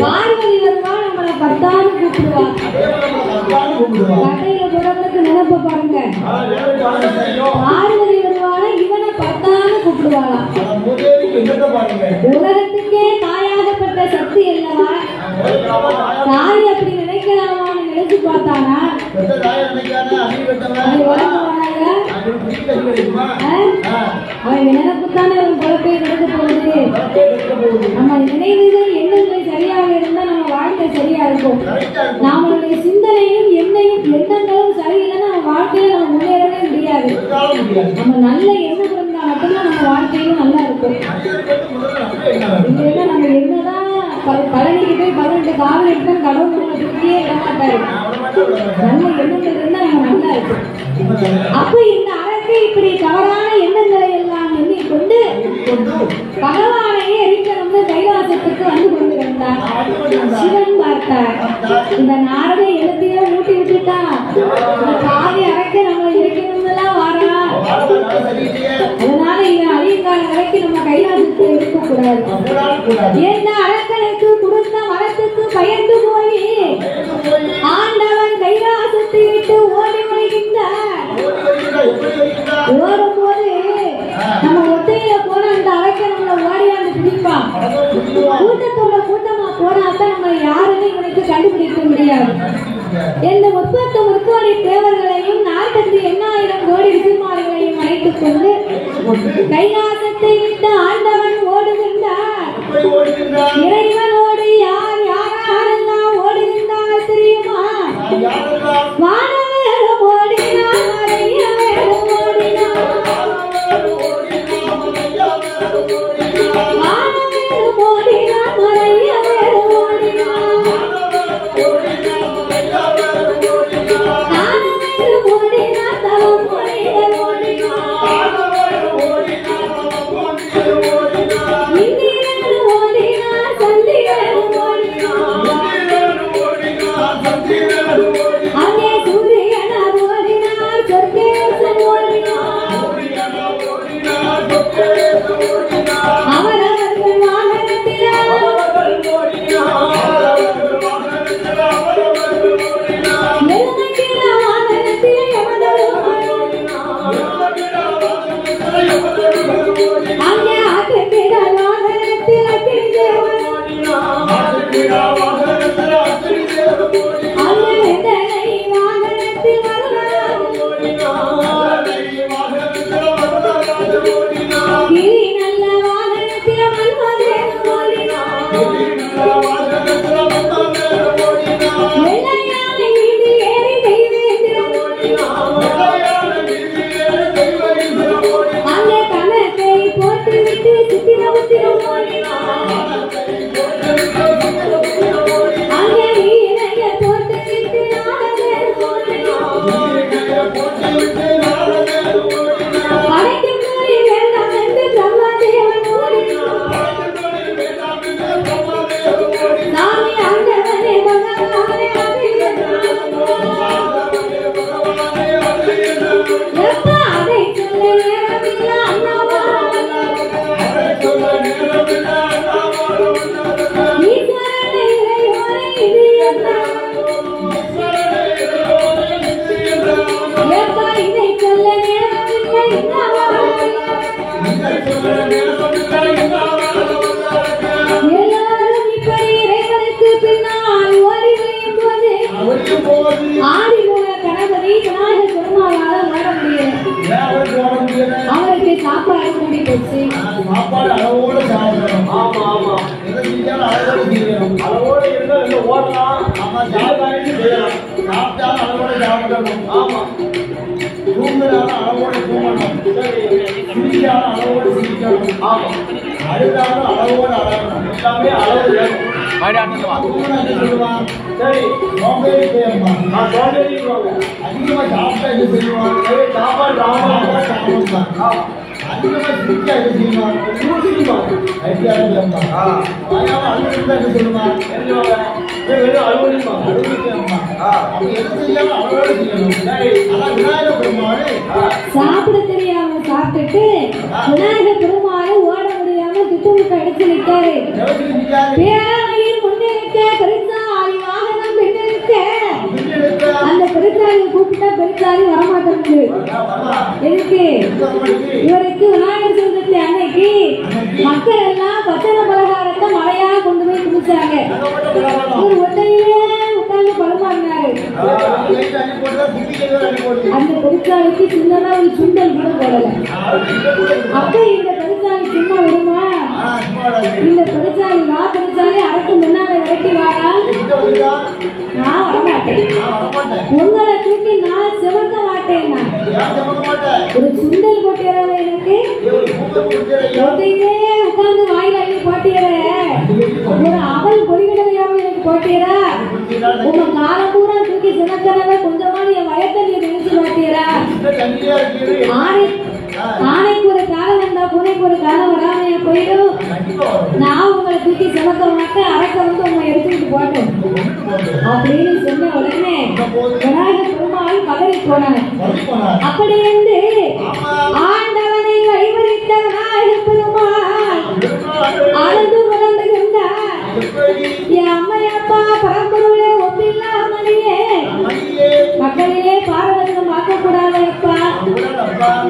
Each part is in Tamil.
பார்வதி வருவா நம்மளை பத்தான்னு கூப்பிடுவா. கடையில போறவங்களுக்கு நினைப்ப பாருங்க. பார்வதி வருவாளா இவனை பத்தான்னு கூப்பிடுவாளா. உலகத்துக்கே தாயாகப்பட்ட சக்தி அல்லவா. தாய் அப்படி நினைக்கலாமான்னு நினைச்சு பார்த்தானா அவன் நினைப்புத்தானே அவன் குழப்பை நடக்க போகுது. நம்ம நினைவுகள் எண்ணங்கள் சரியாக இருந்தா நம்ம வாழ்க்கை சரியா இருக்கும். நம்மளுடைய சிந்தனையும் எண்ணங்களும் சரியில்லைன்னா நம்ம வாழ்க்கையில நம்ம முன்னேறவே முடியாது. நம்ம நல்ல எண்ணம் இருந்தா மட்டும்தான் நம்ம வாழ்க்கையிலும் நல்லா இருக்கும். இல்லைன்னா நம்ம என்னதான் பழனிக்கு போய் 18 காவல் எடுத்தா கடவுள் நம்மளை திருப்தியே விட மாட்டாரு. நல்ல எண்ணங்கள் இருந்தா நம்ம நல்லா இருக்கும். அப்ப இந்த அரசை இப்படி தவறான எண்ணங்களை எல்லாம் எண்ணிக்கொண்டு பகவானையே எரிக்கணும்னு கைலாசத்துக்கு வந்து கொண்டிருந்தார். சிவன் பார்த்தார், இந்த நாரதை எழுத்தியே ஊட்டி விட்டுட்டான், இந்த பாதி அரைக்க நம்ம எரிக்கணும்னுலாம் வாரா. அதனால இவன் அதிகால வரைக்கும் நம்ம கைலாசத்தை இருக்கக்கூடாது. எந்த அரசனுக்கு கொடுத்த வரத்துக்கு பயந்து போய் ஆண்டவன் கைலாசத்தை விட்டு ஓடி வருகின்றார். ஓடும்போது நம்ம ஒத்தையில போன அந்த அரைக்க நம்மளை ஓடியாந்து பிடிப்பான். கூட்டத்தோட கூட்டமா போனாத்தான் நம்ம யாருன்னு இவனுக்கு கண்டுபிடிக்க முடியாது. இந்த 39 கோடி தேவர்களையும் 48,000 கோடி விசுமாரிகளையும் அழைத்துக் கொண்டு கைலாசத்தை விட்டு ஆண்டவன் ஓடுகின்றார். இறைவனோடு யார் யாரெல்லாம் ஓடுகின்றார் தெரியுமா? வானவேலும் ஓடினார், மறையவேலும் ஓடினார். வானவேலும் ஓடினார், மறையவேலும் ஓடினார். தானவேலும் ஓடினார், தவம் முறைகள் ஓடினார். இந்திரனும் ஓடினார், சந்திரனும் ஓடினார். அங்கே சூரியனார் ஓடினார், சொர்க்கேசன் ஓடினார். அவரவர்கள் வாகனத்தில் எழுநக்கிற வாகனத்தில் எமதரும் அங்கே ஆட்டுக்கிற வாகனத்தில் அக்கினி தேவன் அங்கே வெந்தனை வாகனத்தில் வருகிறார். கிரி நல்ல வாகனத்தில் மன்மதேவன் ஓடினார். வெள்ளையான வீதி ஏறி தெய்வேந்திரன் அங்கே கணக்கை போட்டுவிட்டு சித்திரபுத்திரம் ஓடினார். அங்கே வீணையை போட்டுவிட்டு நாடகர் ஓடினார். அடைக்கும் நோய் வேண்டாம் என்று பிரம்மதேவன் ஓடினார். சாமி ஆண்டவனே பகவானே எப்ப அதை சொல்ல நேரமில்லை அண்ணாவா. ஈஸ்வரனை இறைவனை இது என்ன? எப்ப இதை சொல்ல நேரமில்லை அண்ணாவா. எல்லாரும் இப்படி இறைவனுக்கு பின்னால் ஓடி விளையும் போது ஆதிமூல கணபதி விநாயகர் பெருமாளால ஓட முடியல. அவருக்கு சாப்பாடு கூடி போச்சு. சாப்பாடு அளவோட சாப்பிடணும். ஆமா ஆமா, அளவோட இருந்தா ஓடலாம். ஆமா, சாப்பிட்டாலும் செய்யலாம். சாப்பிட்டாலும் அளவோட சாப்பிடணும். ஆமா, தூங்குறாலும் அளவோட தூங்கணும். சிரிச்சாலும் அளவோட சிரிக்கணும். ஆமா, அழுதாலும் அளவோட அழகணும். எல்லாமே அளவு வேணும். சொல்லுவான் சரி சோம்பேறி செய்யணுமா? நான் சோம்பேறி அதிகமா சாப்பிட்டா என்ன செய்வான்? சாப்பாடு சாப்பிடுவான். அதிகமா சிரிச்சா என்ன செய்வான்? ஐடியா இல்லம்மா. அழுவா என்ன சொல்லுவான்? வெறும் அழுவலிமா அழுவலிமா. அப்படி எது செய்யாம அளவோட செய்யணும். அதான் விநாயகர் பெருமாள் சாப்பிட தெரியாம சாப்பிட்டுட்டு விநாயகர் பெருமாள் ஓட முடியாம திட்டுமுட்டு அடிச்சு நிற்காரு. பேராமையில் முன்னேறி பெருசாலி வரமாட்டேங்குது. எதுக்கு? இவருக்கு விநாயகர் சதுர்த்தி அன்னைக்கு மக்கள் எல்லாம் பச்சனை பலகாரத்தை மழையா கொண்டு போய் குடிச்சாங்க. இவர் ஒட்டையிலே உட்கார்ந்து படுமாறினாரு. அந்த பெருசாலிக்கு சின்னதா ஒரு சுண்டல் கூட போடல. அப்ப இந்த பெருசாலி சும்மா விடுமா? இந்த பெருசாலி வா பெருசாலி அரக்கு முன்னால விரட்டி வாடா. நான் வரமாட்டேன். உங்களை தூக்கி நான் சிவக்க மாட்டேன். ஒரு சுண்டல் போட்டியற எனக்கு உட்கார்ந்து வாயில அள்ளி போட்டியற ஒரு அவல் பொறிவிடையாம எனக்கு போட்டியற உங்க காலம் பூரா தூக்கி சிவக்கிறத கொஞ்சமான என் வயத்தண்ணியை நினைச்சு போட்டியறா. ஆனைக்கு ஒரு காலம் வந்தா பூனைக்கு ஒரு காலம் வராமையா போயிடும். நான் உங்களை தூக்கி சிவக்க மாட்டேன். அரக்க வந்து உங்களை எடுத்துக்கிட்டு போட்டோம் அப்படின்னு சொன்ன உடனே விநாயகர் பெருமாள் பதறி போனார். அப்படி வந்து ஆண்டவனை வழிபறித்த விநாயகர் பெருமாள் அழுது உணர்ந்துகின்றார். என் அம்மையப்பா பரம்பொருளே ஒப்பில்லாமலையே மக்களையே பாரபட்சம் பார்க்கக்கூடாது அப்பா.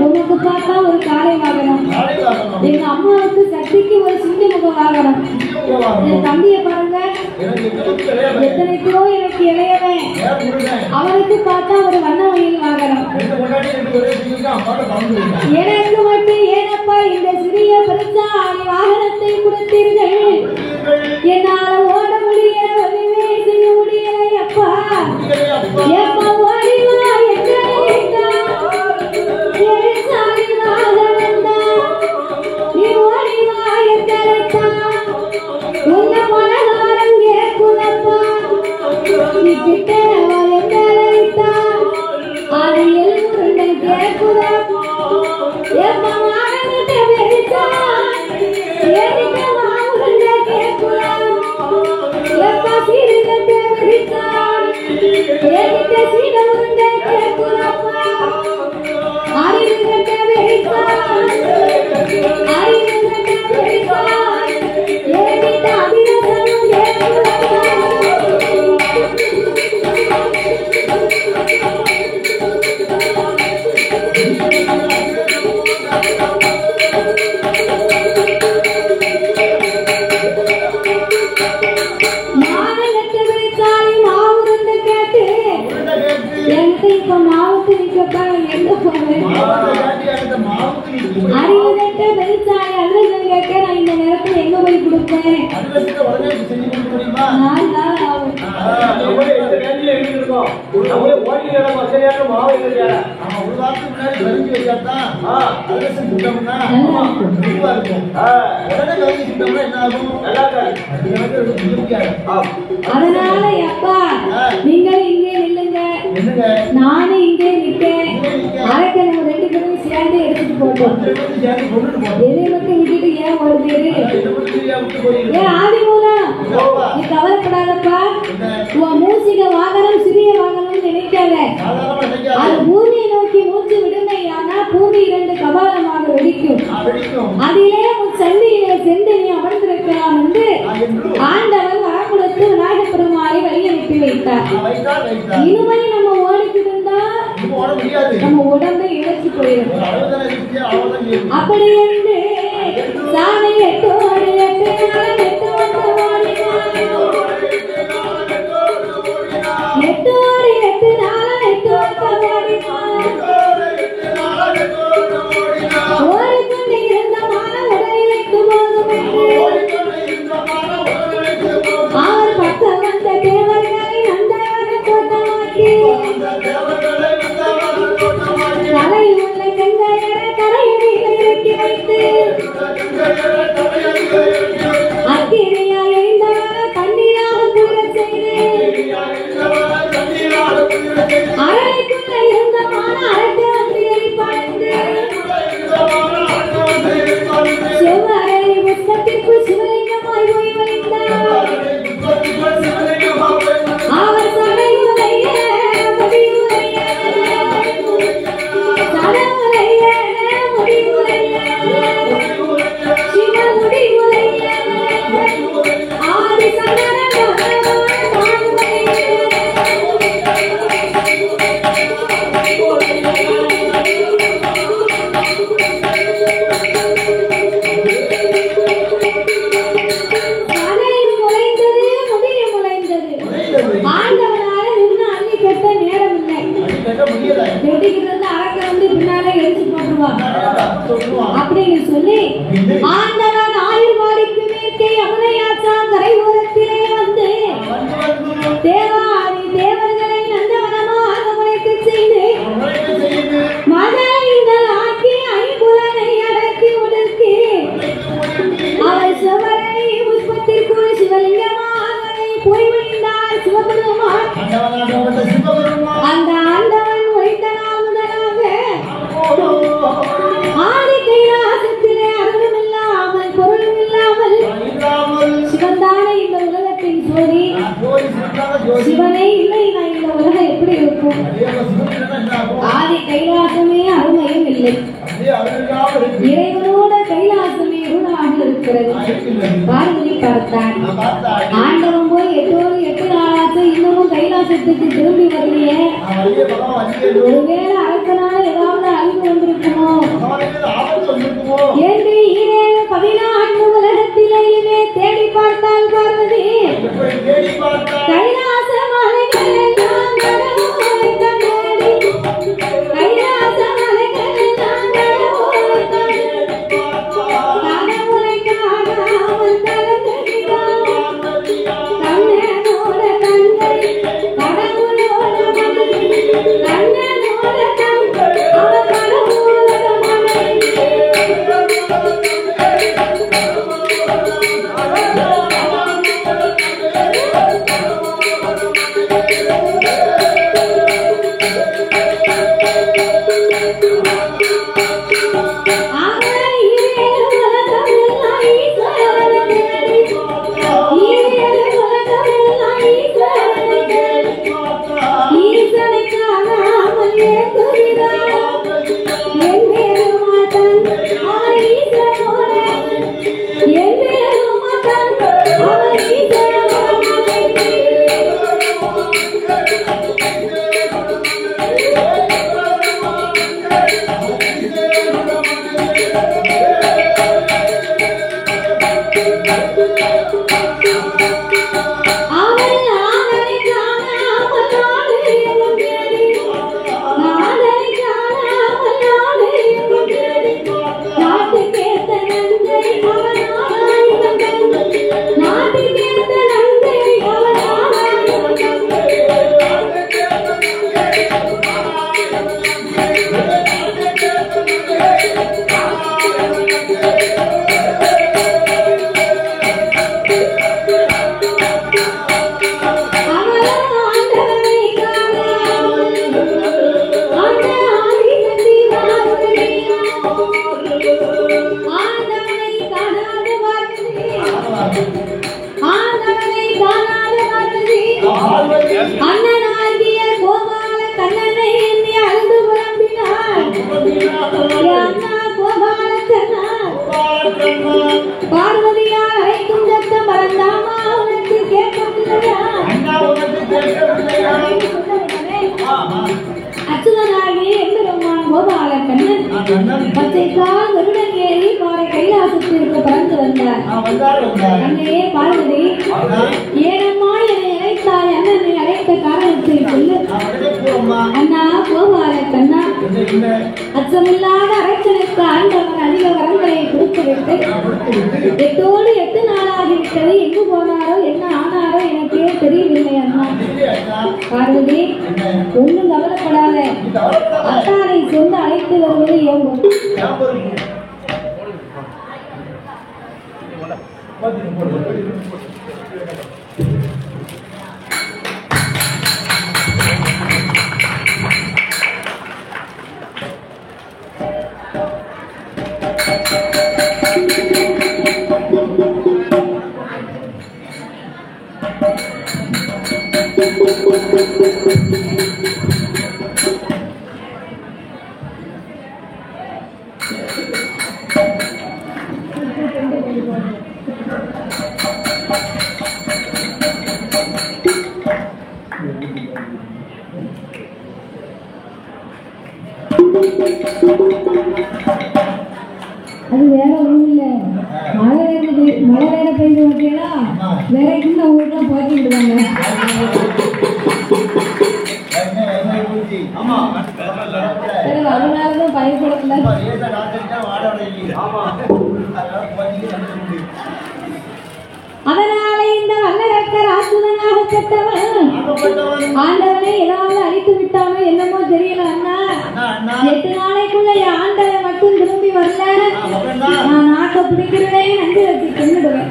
உனக்கு பார்த்தா ஒரு காளை வாகனம், எங்க அம்மாவுக்கு சக்திக்கு ஒரு சிங்க முக வாகனம். என் தம்பிய பாருங்க எத்தனைக்கோ எனக்கு இளையவன், அவருக்கு பார்த்தா ஒரு வண்ணமயில் வாகனம். எனக்கு மட்டும் ஏனப்பா இந்த சிறிய பெருச்சாலி வாகனத்தை கொடுத்தீர்கள்? என்னால ஓட முடியல, ஒண்ணுமே செய்ய முடியலை அப்பா. எப்பா ஓடிவா பெருச்சாலி வாகனம் தான், நீ ஓடிவா எத்தனைத்தான் உன்ன மனதாரம் கேட்குதப்பா. நீ கிட்ட எத்தனைத்தான் அது எல்முருண்டை கேட்குதப்பா. எப்பா வாகனத்தை வெறிச்சா ஏறிக்க மாவுருண்டை கேட்குதா. எப்பா சீரகத்தை வெறிச்சா ஏறிக்க சீட உருண்டை கேட்குதப்பா. அறிவுகட்ட வெறிச்சா அறிவுகட்ட வெறிச்சா ஏறிட்ட அபிரசனம் கேட்குதப்பா. இப்ப மாவுக்கு நிக்கப்பா எங்க போவேன்? அறிவுகட்ட பெருசாலி அல்லது கேட்க நான் இந்த நேரத்தில் எங்க போய் கொடுப்பேன்? அதனால அப்பா நீங்கள் இங்கே நில்லுங்க, நானும் இங்கே நிற்கேன். அரக்க நம்ம ரெண்டு பேரும் சேர்ந்து எடுத்துட்டு போட்டோம். எதை மட்டும் விட்டுட்டு ஏன் ஓடுது? ஏன் ஆதிமூலம் நீ கவலைப்படாதப்பா. உன் மூசிக வாகனம் சிறிய வாகனம் நினைக்காத. அது பூமியை நோக்கி மூச்சு விடுமை. ஆனா பூமி இரண்டு கபாலமாக வெடிக்கும். அதிலே உன் சந்தியிலே செந்தனி அமர்ந்திருக்கலாம் என்று ஆண்டவன் வரக்குலத்து விநாயகர் பெருமாளை வழி அனுப்பி வைத்தார். இனிமே நம்ம ஓடிக்கிட்டு இருந்தா நம்ம உடம்பை இழச்சி போயிடும். அப்படி என்று சாமி 8 ஓடி 8 நாள் 8 வந்து ஓடினான். 8 ஓடி 8 நாள் 8 வந்து ஓடினான். ஓடிக்கொண்டு இருந்த மான உடலை வைத்து போகும் என்று அவர் பக்கம் வந்த தேவர்களை நந்தவன தோட்டமாக்கி தலையில் உள்ள கங்கையரை கரையில் இறக்கி வைத்து அத்தி சிவனே இல்லை நான் இந்த உலகம் எப்படி இருக்கும்? ஆதி கைலாசமே அருமையும் இல்லை, இறைவனோட கைலாசமே குணமாக இருக்கிறது. பார்வதி பார்த்தான், ஆண்டவன் போய் 8 நாளாச்சு இன்னமும் கைலாசத்துக்கு திரும்பி வரலையே. ஒருவேளை அரசனால ஏதாவது அழிவு வந்திருக்குமோ என்று 14 உலகத்திலேயுமே தேடி பார்த்தாள் பார்வதி. கைலாச மலைகள் எல்லாம் கடவுளை கண்டேடி, கைலாச மலைகள் எல்லாம் கடவுளை கண்டேடி, கடவுளை காணாமல் கலந்துகிறான் கண்ணனோட கண்கள், கடவுளோட மனைவி, கண்ணனோட கண்கள் அவன் கடவுளோட மனைவி. பார்வதியால் அழைக்கும் சத்தம் பரந்தாமா உனக்கு கேட்கவில்லையா? அச்சுதனாகி எம்பெருமான் கோபால கண்ணன் பச்சைக்கால் கருடன் ஏறி பாறை கைலாசத்திற்கு பறந்து வந்தார். அங்கே பார்வதி, ஏனம்மா என்னை அழைத்தாய், அண்ணனை அழைத்த காரணத்தை சொல்லு. அண்ணா கோபால கண்ணா, அச்சமில்லாத அரசனுக்கு ஆண்டவன் அதிக வரங்களை கொடுத்துவிட்டு 8 நாளாகிவிட்டது. எங்கு போனாரோ என்ன ஆனாரோ எனக்கே தெரியவில்லை அண்ணா. பார்வதி, ஒன்றும் கவலைப்படாத, அத்தானை சொந்து அழைத்து வருவது யோகம். அது வேற ஒண்ணும் இல்ல, மழை வேற பெய்து ஓகேடா, வேற இந்த ஊர்ல போட்டிடுவாங்க. அதனாலதான் பயப்படல. அதனால இந்த வல்லரக்கர் ஆசுதனாக பெற்றவன் ஆண்டவனை ஏதாவது அழித்து விட்டானோ என்னமோ தெரியல அண்ணா. 8 நாளைக்குள்ள என் ஆண்டவன் மட்டும் திரும்பி வரல, நான் நாக்க பிடிக்கிறேன், நன்றி வச்சு கொண்டுடுவேன்.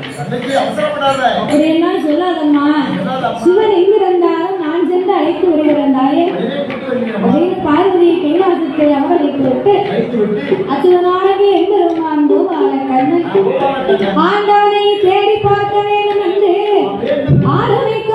அப்படியெல்லாம் சொல்லாதம்மா, சிவன் எங்கிருந்தாலும் நான் சென்று அழைத்து வருகிறேன் தாயே அப்படின்னு பார்வதியை கைலாசத்தை அவர்களுக்கு விட்டு அச்சுதனாகவே எம்பெருமான் கோபால கண்ணன் ஆண்டவனை தேடி பார்க்க வேண்டும் என்று ஆரம்பிக்க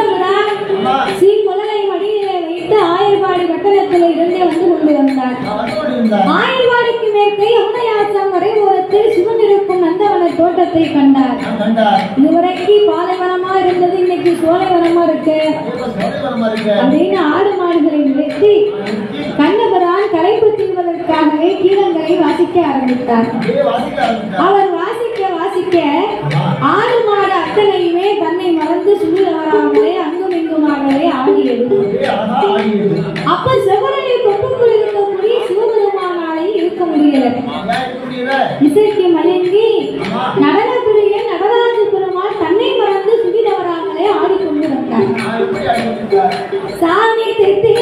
கண்ணபுரான் சீர்குழலை மடியிலே வைத்து ஆயர்பாடி பட்டணத்தில் இருந்தே வந்து கொண்டு வந்தார். ஆயர்பாடிக்கு மேற்கே யமுனையாற்றம் வரைபுறத்தில் சிவன் இருக்கும் நந்தவன தோட்டத்தை கண்டார். இதுவரைக்கும் பாலைவனமா இருந்தது, இன்னைக்கு சோலைவனமா இருக்கு அப்படின்னு ஆடு மாடுகளை நிறுத்தி கண்ணபுரான் களைப்பு தீர்வதற்காகவே கீதங்களை வாசிக்க ஆரம்பித்தார். அவர் வாசிக்க வாசிக்க ஆடு மாடு அத்தனையுமே தன்னை மறந்து சுழில் வராமலே அங்கும் இங்குமாகவே ஆடியது. அப்ப செவரனை கொப்புக்குள் இருக்கக்கூடிய சிவபெருமானாலே இருக்க முடியல. இசைக்கு மயங்கி நடன பிரிய நடராஜ பெருமாள் தன்னை மறந்து சுழில் வராமலே ஆடிக்கொண்டு வந்தார். சாமி தெத்தி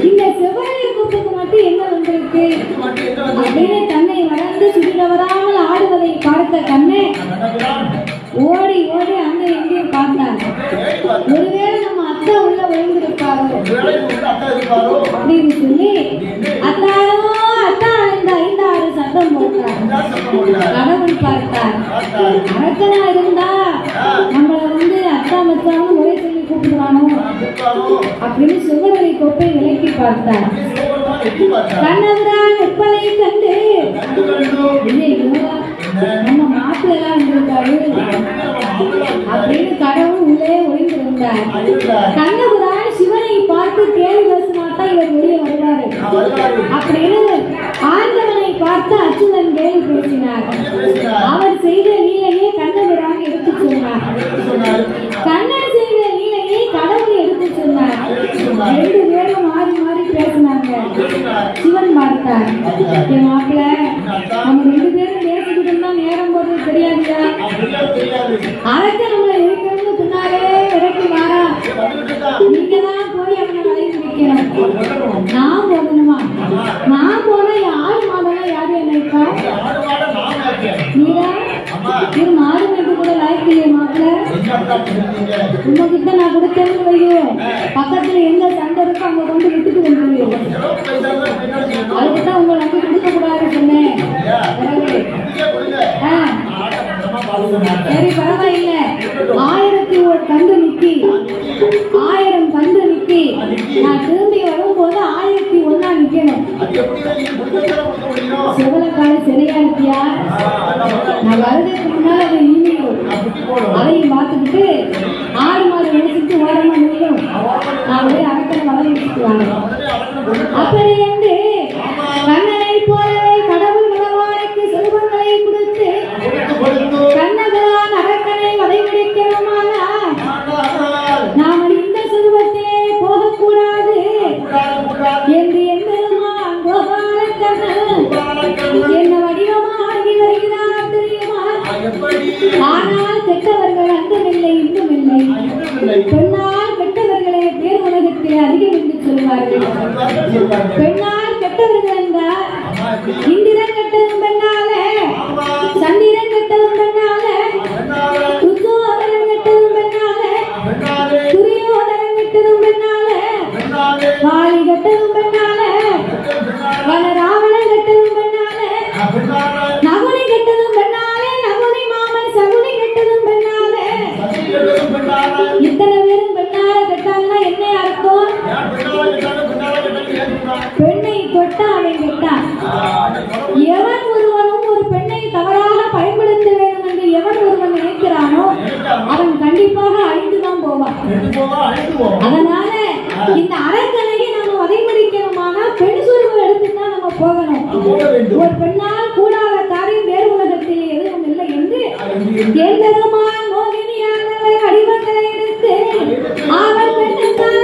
இந்த செவ்வரளி கூப்புக்கு மட்டும் என்ன வந்திருக்கு அப்படின்னு தன்னை மறந்து சுழில் வராமல் ஆடுவதை பார்த்த கண்ணே ஓடி ஓடி அங்க எங்கேயும் பார்த்தார். ஒருவேளை நம்ம அத்தை உள்ள விழுந்திருப்பாரோ அப்படின்னு சொல்லி அத்தாரோ அத்தா இந்த 5-6 சத்தம் போட்டார். கடவுள் பார்த்தார். அரக்கனா இருந்தா நம்மள வந்து அத்தா மச்சாவும் ஒரே சொல்லி கூப்பிடுவானோ அப்படின்னு செவ்வரளி கோப்பை விலக்கி பார்த்தார். கண்ணபுரான் வெப்பலை கண்டு நம்ம மாப்பிள்ள எல்லாம் இருந்திருக்காரு அப்படின்னு கடவுள் உள்ளே ஒளிந்திருந்தார். கண்ணபுரான் சிவனை பார்த்து கேள்வி பேசினாட்டா இவர் வெளியே வருவாரு அப்படின்னு ஆண்டவனை பார்த்து அச்சுதன் கேள்வி பேசினார். அவர் செய்த லீலையை கண்ணபுரான் எடுத்து சொன்னார். கண்ணன் செய்த லீலையை கடவுள் எடுத்து சொன்னார். 2 பேரும் மாறி மாறி பேசினாங்க. சிவன் பார்த்தார், என் மாப்பிள்ள நம்ம 2 பேரும் பேசிக்கிட்டு இருந்தா நேரம் போறது தெரியாதுயா, அரக்க நம்மளை இருக்கிறது பின்னாலே விரட்டி வாரா, நீங்க தான் போய் அவனை வழி முடிக்கணும். நான் போகணுமா? நான் போனா என் ஆடு மாடெல்லாம் யாரு என்னைப்பா? நீரா ஒரு மாடு மேய்க்க கூட லாய்க்கு இல்லையே மாப்பிள்ள. உங்ககிட்ட நான் கொடுத்தேன்னு வையோ, பக்கத்துல எங்க சண்டை இருக்கோ அங்க கொண்டு விட்டுட்டு வந்துருவோம். அதுக்குதான் உங்களை நம்பி கொடுக்க கூடாது சொன்னேன். சரி பரவாயில்ல, 1001 கண்டு நிக்கி 1000 கண்டு நிக்கி நான் திரும்பி வரும்போது 1001 நிக்கணும். செவலக்கால சரியா இருக்கியா? நான் வருடத்துக்கு முன்னால அதை ஈவினிங் அதையும் பார்த்துக்கிட்டு ஆடு மாடு நினைச்சிட்டு ஓரமா நிற்கும். நான் போய் அரக்கனை வளர வச்சுக்குவாங்க. அப்படி வந்து கண்ணனை போலவே கடவுள் பகவானுக்கு செல்வங்களை கொடுத்து கண்ணபுரான் அரக்கனை வதைபிடிக்கணுமானா நாம் இந்த செல்வத்தே போகக்கூடாது என்று எம்பெருமான் கோபாலக்கண்ணன் என்ன வடிவமாகி வருகிறார் தெரியுமா? ஆனால் கெட்டவர்கள் அந்தமில்லை இன்னுமில்லை, பெண்ணால் கெட்டவர்களே பேர் உலகத்தில் அதிகம் என்று சொல்வார்கள். பெண்ணால் கெட்டவர்கள் என்றால் இந்திரன் கெட்டதும் பெண்ணாலே, சந்திரன் கெட்டதும் பெண்ணாலே, துரியோதனன் கெட்டதும் பெண்ணாலே, துரியோதனன் கெட்டதும் பெண்ணாலே, காளி கெட்டதும் பெண்ணாலே, ராவணன் கெட்டதும் பெண்ணாலே, நகுனி கெட்டதும் பெண்ணாலே, நகுனி மாமன் சகுனி கெட்டதும் பெண்ணாலே. இத்தனை பேரும் பெண்ணால கெட்டாங்கன்னா என்ன அர்த்தம்? பெண்ணை தொட்டா அவன் கெட்டான். எவன் ஒருவனும் ஒரு பெண்ணை தவறாக பயன்படுத்த வேண்டும் என்று எவன் ஒருவன் நினைக்கிறானோ அவன் கண்டிப்பாக அழிந்துதான் போவான். அதனால இந்த அரக்கனையை நாம வதைமடிக்கணுமானா பெண் சுருவம் எடுத்துதான் நம்ம போகணும். ஒரு பெண்ணால் கூடாத காரியம் வேறு உலகத்தில் எதுவும் இல்லை என்று எந்தெருமான் மோகினியானவை அடிவங்களை எடுத்து அவள் பெண்ணுக்கான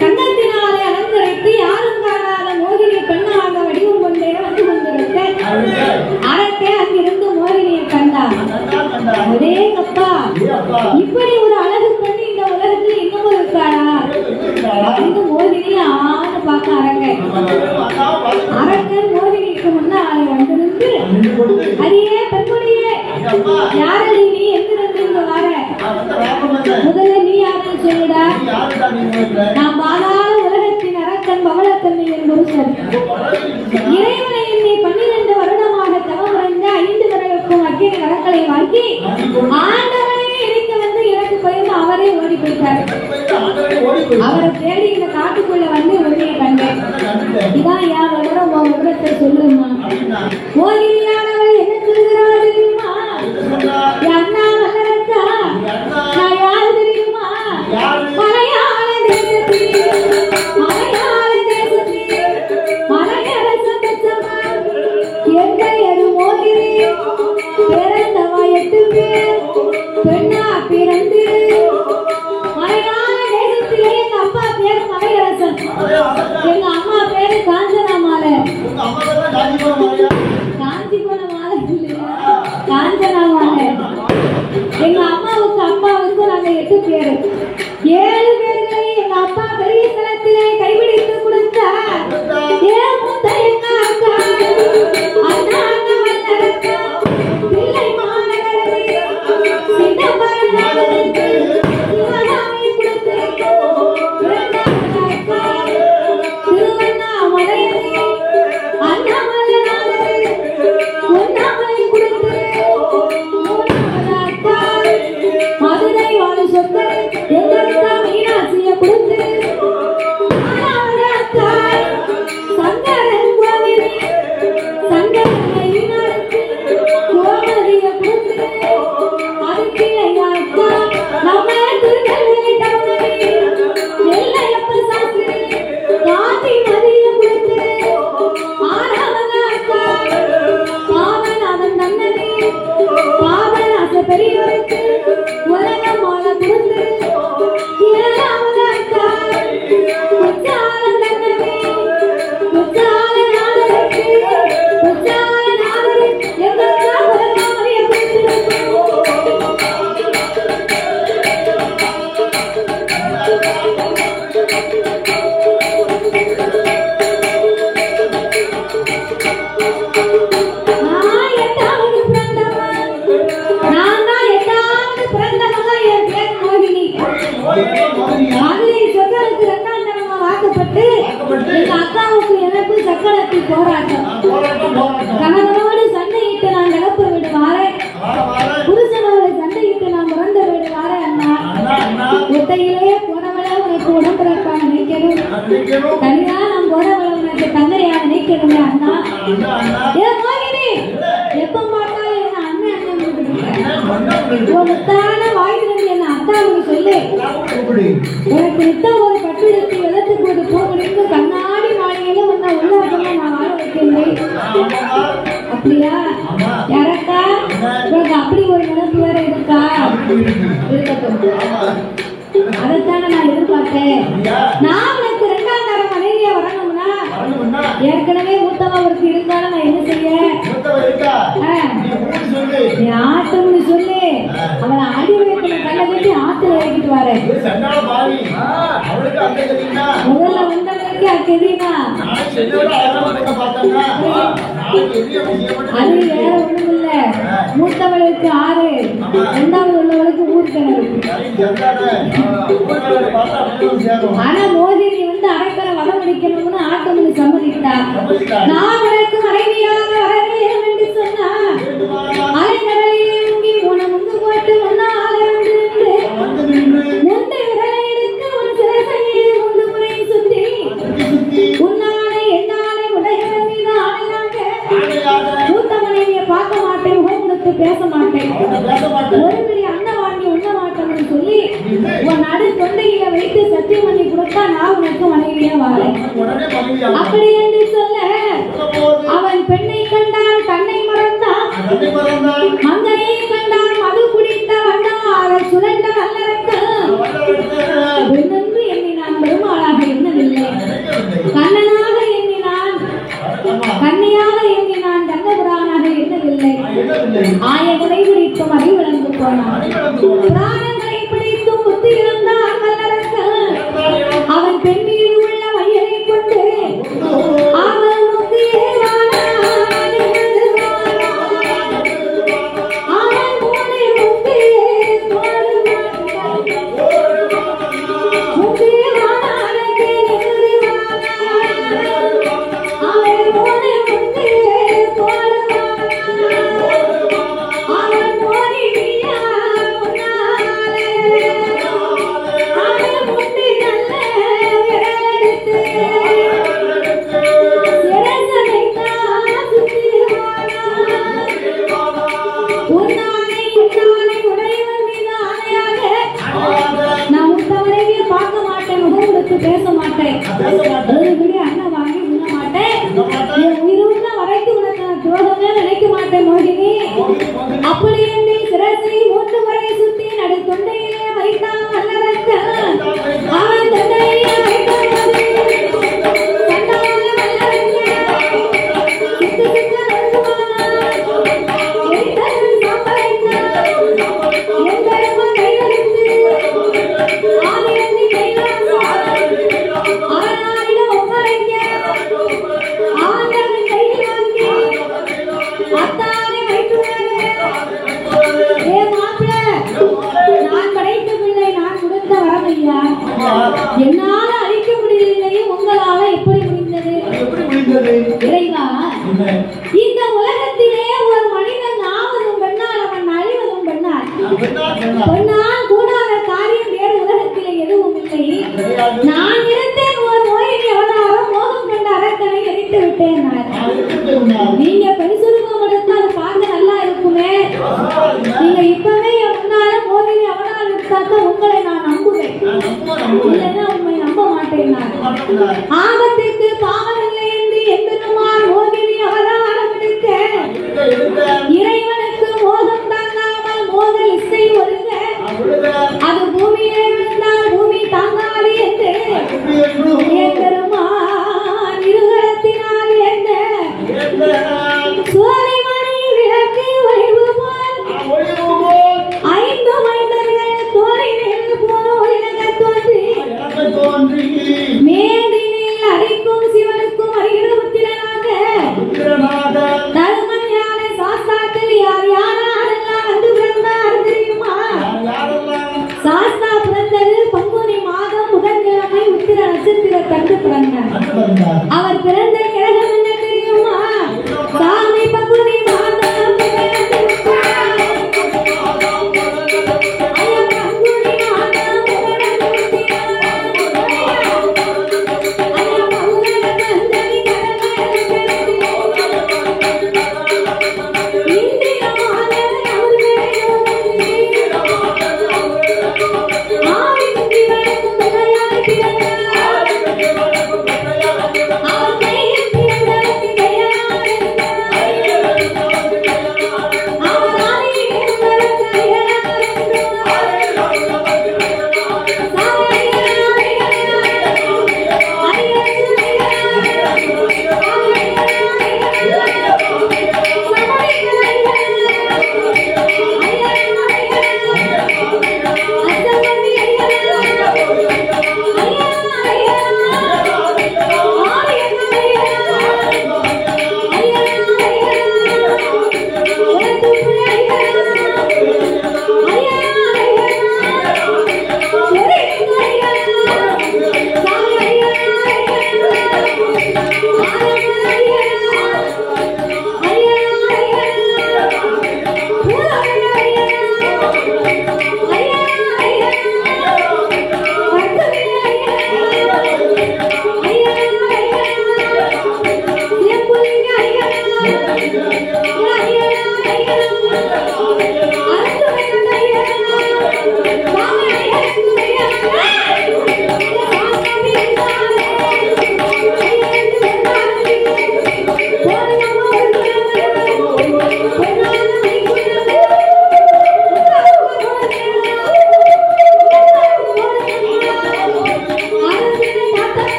கண்ணத்தினாலே அலங்கரித்து யாரும் காணாத மோகினி பெண்ணாக வடிவம் கொண்டே வந்து கொண்டிருக்க அரக்கே அங்கிருந்து மோகினியை கண்டார். ஒரே கப்பா, இப்படி ஒரு அழகு பெண் இந்த உலகத்தில் இன்னமும் இருக்காடா அப்படின்னு மோகினி ஆன்னு பார்க்க அரக்கன் மோகினிக்கு முன்னாலே வந்து நின்று, அடியே பெண்மொழியே, யாரடி நீ எங்கிருந்து இங்க வர? முதல்ல நீ யாருன்னு சொல்லுடா. நான் பாதாள உலகத்தின் அரக்கன் பவளக்கண்ணி என்பது சொல். இறைவனை என்னை 12 வருடமாக தவமுறைந்த 5 விரலுக்கும் அக்கினி கரங்களை வாங்கி ஆண்டவனை இணைக்க வந்து எனக்கு பயந்து அவரே ஓடி போயிட்டார். அவரை தேடி இந்த காட்டுக்குள்ள வந்து உன்னைய கண்டேன். இதான் யார் விவரம் உன் விவரத்தை சொல்லுமா. மோகினியானவள் என்ன சொல்கிறாள் தெரியுமா? அண்ணா மகரக்கா, நான் யாரு தெரியுமா? மலையாள தேசத்தில் மலையரசன் பெற்றவன் எங்கள் மோகினி. பிறந்தவா 8 பேர் பெண்ணா பிறந்து மலையாள தேசத்திலே எங்க அப்பா பேரு மலையரசன், எங்க அம்மா பேரு காஞ்சனாமாலை. காஞ்சிபுரமாலை இல்லையா, காஞ்சனாமாலை. எங்க அம்மாவுக்கு அப்பாவுக்கு நாங்க 8 பேரு. 7 பேர்களை எங்க அப்பா பெரிய தளத்திலே கைபிடித்து கொடுத்தார். ஏன் மூத்த எங்க அக்கா அண்ணா வல்லரக்கா பிள்ளை மாநகரமே சிதம்பரம் நகருக்கு சிவகாமி கொடுத்து இரண்டாவது அக்கா திருவண்ணாமலையிலே அண்ணாமலை எனக்கு போராட்டம். கணவனோடு சண்டையிட்டு நான் கிளப்ப வீடு வாரேன், புருஷனோடு சண்டையிட்டு நான் பிறந்த வீடு வாரேன். அண்ணா ஒத்தையிலே போனவளை உனக்கு உடம்பிறப்பா நினைக்கணும், தனியா நான் போனவளை உனக்கு தந்தையா நினைக்கணுமே அண்ணா. ஏ மோகினி, எப்ப பார்த்தாலும் என்ன அண்ணன் அண்ணன் ஒரு முத்தான வாய்ப்பு என்ன அத்தாவுக்கு சொல்லு. எனக்கு நித்தம் ஒரு கட்டுரைக்கு வெள்ளத்துக்கு ஒரு போகணும்னு கண்ணாடி மாளிகையில உன்னை உல்லாசமா நான் வாழ வைக்கிறேன். அப்படியா யாரக்கா? உங்களுக்கு அப்படி ஒரு நினைப்பு வேற இருக்கா? இருக்கட்டும், அதைத்தானே நான் எதிர்பார்த்தேன். நான் உனக்கு 2ஆம் தர மனைவியா வரணும்னா ஏற்கனவே மூத்தவா ஒருக்கு இருந்தாலும் நான் என்ன செய்ய? ஆட்டம்னு சொல்லு. அவனை அடி வைக்கிற கல்லை கட்டி ஆத்துல இறக்கிட்டு வர. முதல்ல வந்தவங்களுக்கு அது தெரியுமா? அது வேற ஒண்ணும் இல்ல. மூத்தவளுக்கு 6, 2வது உள்ளவளுக்கு ஊர்கிணறு. ஆனா மோதினி வந்து அரைக்கரை வடம் அடிக்கணும்னு ஆட்டம்னு சம்மதித்தா. நான் உனக்கு மனைவியாக வரவேன் என்று சொன்னா அரைக்கடலிலே முங்கி உன முங்கு போட்டு ஒன்னால வந்து முந்தை விரலை எடுத்து உன் சிறசையை 3 முறை சுத்தி உன்னாலே என்னாலே உடையவன் மீது ஆணையாக மூத்த மனைவியை பார்க்க மாட்டேன், உங்களுக்கு பேச மாட்டேன், ஒரு பெரிய அண்ணன் வாங்கி உண்ண மாட்டேன்னு சொல்லி உன் நடு தொண்டையில வைத்து சத்தியம் பண்ணி கொடுத்தா நான் உனக்கு மனைவியா வாழேன். அப்படி என்று சொல்ல அவன் பெண்ணை கண்டால் தன்னை மறந்தான், மங்கையை கண்டால் மது குடித்த வண்ணார சுரண்ட வல்லரக்கு பெண்ணென்று எண்ணினான், பெருமாளாக எண்ணவில்லை, கண்ணனாக எண்ணினான், கன்னியாக எண்ணினான், தங்கபுரானாக எண்ணவில்லை. ஆயகளை பிடித்தும் அறிவிழந்து போனான், பிராணங்களை பிடித்தும் புத்தி இருந்தான் வல்லரக்கு. அவன் பெண் மீது உள்ள மையலை கொண்டு அவன் முத்தியே பேச மாட்டேன், அண்ணன் வாங்கி உண்ண மாட்டேன், உயிருள்ள வரைக்கும் உனக்கு துரோகமே நினைக்க மாட்டேன் மோகினி. அப்படி என்று சிரசை 3 முறை சுத்தி நடு தொண்டையிலே வைத்தான் வல்லரக்க. அவன் தொண்டையிலே என்னால அழிக்க முடியவில்லையே, உங்களால எப்படி முடிந்தது? இறைவா, இந்த உலகத்திலே ஒரு மனிதன் ஆவதும் பெண்ணால், அவன் அழிவதும் பெண்ணால். பெண்ணால் கூடாத காரியம் வேறு உலகத்திலே எதுவும் இல்லை. நான் இருந்தேன் ஒரு மோகினி அவதாரம், மோகம் கொண்ட அரக்கனை எரித்து விட்டேன். நீங்க பெருசுருவம் எடுத்து அதை பார்க்க நல்லா இருக்குமே. நீங்க இப்பவே முன்னால மோகினி அவதாரம் எடுத்தாக்க உங்களை நான் நம்புவேன், இல்லைன்னா உண்மை நம்ப மாட்டேன். ஆபத்திற்கு பாவம் இல்லை என்று எம்பெருமான் மோகினி அவதாரம் எடுக்க இறைவனுக்கு மோகம் தாங்காமல் மோதல் இசை ஒழுங்க அது பூமியிலே விழுந்தால் பூமி தாங்காது என்று எம்பெருமான் இருகரத்தினால் என்ன சூரியமணி விளக்கு ஒளிவு போல் 5 மைந்தர்கள் தோழில் போல் தோன்றி மேதினில் அடிக்கும் சிவனுக்கும் அறிகிறபுத்திரனாக தர்மஞான சாஸ்தாக்கள் யார் யாரெல்லாம் வந்து பிறந்தார் தெரியுமா? சாஸ்தா பிறந்தது பங்குனி மாதம் புதன்கிழமை உத்திர நட்சத்திர கண்டு பிறந்தார். அவர் பிறந்த கிழகம் என்ன தெரியுமா?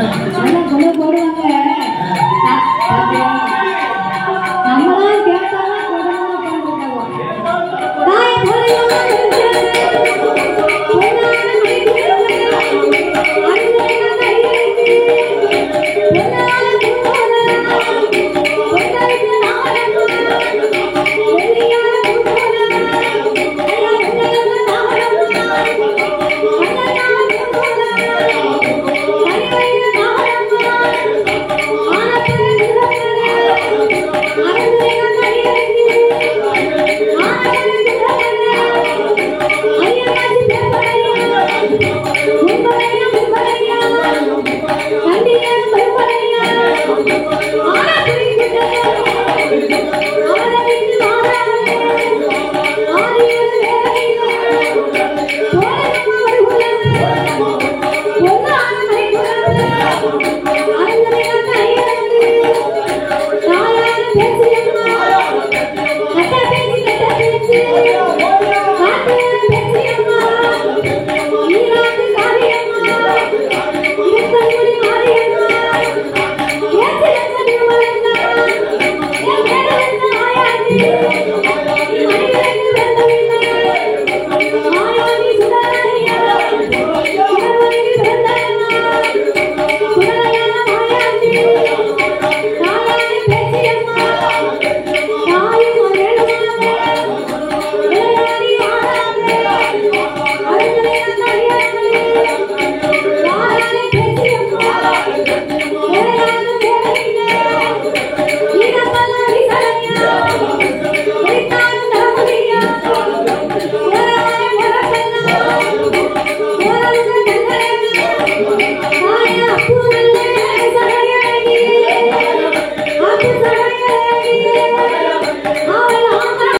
அதான் கொண்டு போடுவாங்க. நம்மளாம் கேட்டாலும் போடணும் உட்காந்துருக்காங்க. தாய் போலையம்மா